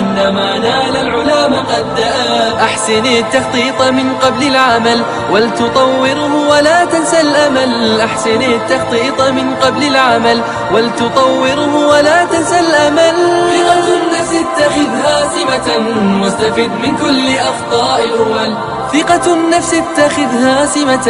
إنما نال العلا قد أحسن التخطيط من قبل العمل ولتطوره ولا تنسى الأمل. أحسن التخطيط من قبل العمل ولتطوره ولا تنسى الأمل. ثقة النفس اتخذها سمة واستفد من كل أخطاء الأول. ثقة النفس اتخذها سمة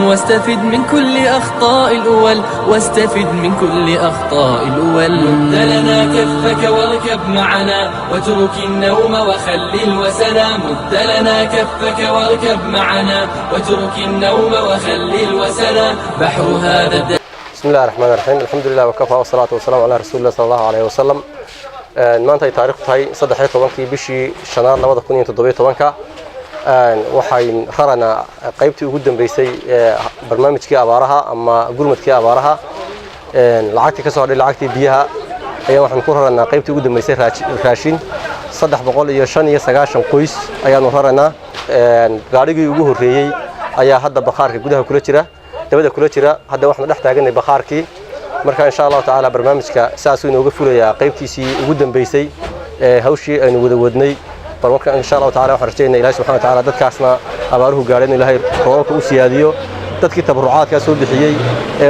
واستفد من كل أخطاء الأول. واستفد من كل أخطاء الأول. مد لنا كفك واركب معنا واترك النوم وخلي الوسنا. مد لنا كفك واركب معنا واترك النوم وخلي الوسنا. بحر هذا بسم الله الرحمن الرحيم. الحمد لله وكفى والصلاة والسلام على رسول الله صلى الله عليه وسلم. maanta ay taariikhdu tahay 13 bishii shanaad 2017 waxay rarana qaybtii ugu dambeysay barnaamijkii abaaraha ama gurmadkii abaaraha lacagtii ka soo hadhay lacagtii biyaha ayaa waxaan ku raranaa qaybtii ugu dambeysay raashin 395 qoys ayaanu raranaa. gaarigii ugu horeeyay ayaa hadda bakhaarka gudaha kula jira dabada kula jira. hadda waxaan dhex taaganay bakhaarkii marka insha Allah taala barnaamijka saas inooga fulayaa qaybtiisii ugu dambeysay hawshii aynu wada wadnay. marka insha Allah taala waxaan rajaynaynaa Ilaahay subhanahu wa taala dadkaasna abaaruhu gaareen Ilaahay roobka u siyaadiyo. dadkii tabarucaadka soo bixiyay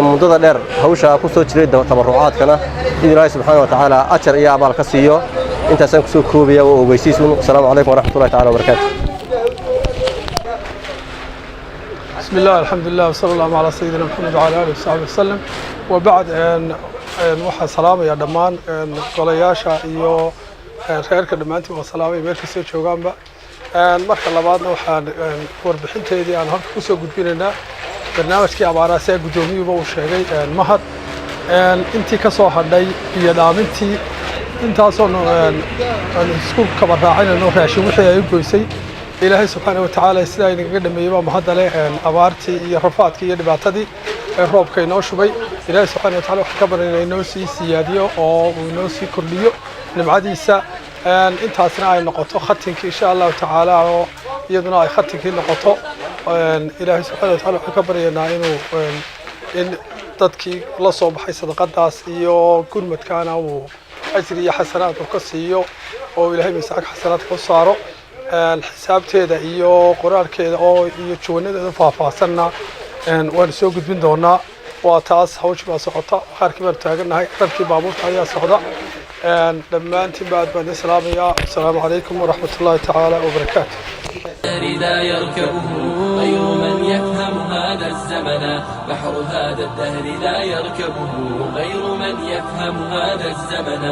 muddada dheer hawsha ku soo jiray tabarucaadkana Ilaahay subhanahu wa taala ajar iyo abaal ka siiyo. intaas aan ku soo koobaya oo ogeysiisun. Assalaamu alaykum wa rahmatullahi taala wa barakaatuh. بسم الله الحمد لله وصلى الله على سيدنا محمد وعلى آله وصحبه وسلم. وبعد waxaan salaamayaa dhammaan golayaasha iyo reerka dhamaantii waa salaamay meel kasta joogaanba. marka labaadna waxaan warbixinteedii aan halka ku soo gudbinaynaa barnaamijkii abaaraha ee gudoomiyuhu uu sheegay mahad intii ka soo hadhay iyo dhaamintii intaasoo isku kaba raacinayno raashin wixii ay goysay. ilaahay subhanahu wa ta'ala sida ay naga dhameeyay mahadda leh abaartii iyo rafaadkii iyo dhibaatadii roobka inoo shubay. ilaahay subhanahu wa ta'ala wax ka baranay inoo sii siyaadiyo oo uu inoo sii kordhiyo nimcadiisa. intaasna ay noqoto khatinkii insha Allah ta'ala oo iyaduna ay khatinkii noqoto. ilaahay subhanahu wa ta'ala wax ka baranayna inuu in dadkii la soo baxay sadaqadaas iyo gurmadkaana uu ajri iyo xasanaad ka siiyo oo ilaahay miisaanka xasanaad ka saaro. xisaabteeda iyo qoraalkeeda oo iyo joonadeeda faahfaahsanna waan soo gudbin doonaa. waa taas hawsha baa socota. qaarkii baan taaganahay qarkii baabuurta ayaa socda. dhammaantiin baad baan islaamaya. assalaamu calaykum waraxmatullaahi tacaala wabarakaatuh. لا يركبه غير من يفهم هذا الزمن. بحر هذا الدهر لا يركبه غير من يفهم هذا الزمن.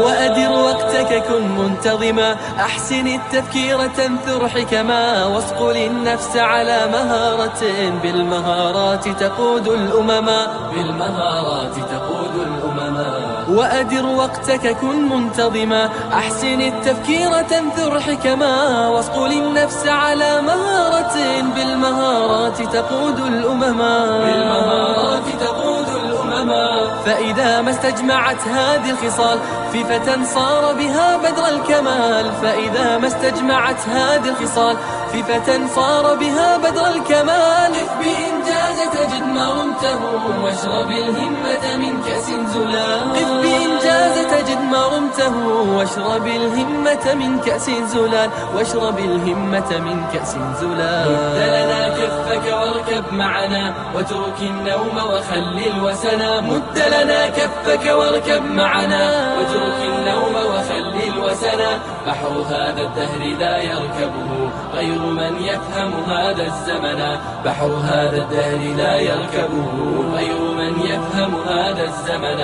وأدر وقتك كن منتظما أحسن التفكير تنثر حكما واصقل النفس على مهارة بالمهارات تقود الأمما. بالمهارات تقود الأمما. وأدر وقتك كن منتظما أحسن التفكير تنثر حكما واصقل النفس على مهارة بالمهارات تقود الأمما. بالمهارات تقود الأمما. فإذا ما استجمعت هذه الخصال في فتى صار بها بدر الكمال. فإذا ما استجمعت هذه الخصال في فتى صار بها بدر الكمال. قف بإنجاز تجد ما رمته واشرب الهمة من كأس زلال. قف بإنجاز تجد ما رمته واشرب الهمة من كأس زلال. واشرب الهمة من كأس زلال. مد لنا كفك واركب معنا واترك النوم وخلي الوسنا. مد لنا كفك واركب معنا واترك النوم وخلي الوسنا. بحر هذا الدهر لا يركبه غير من يفهم هذا الزمن. بحر هذا الدهر لا يركبه غير من يفهم هذا الزمن.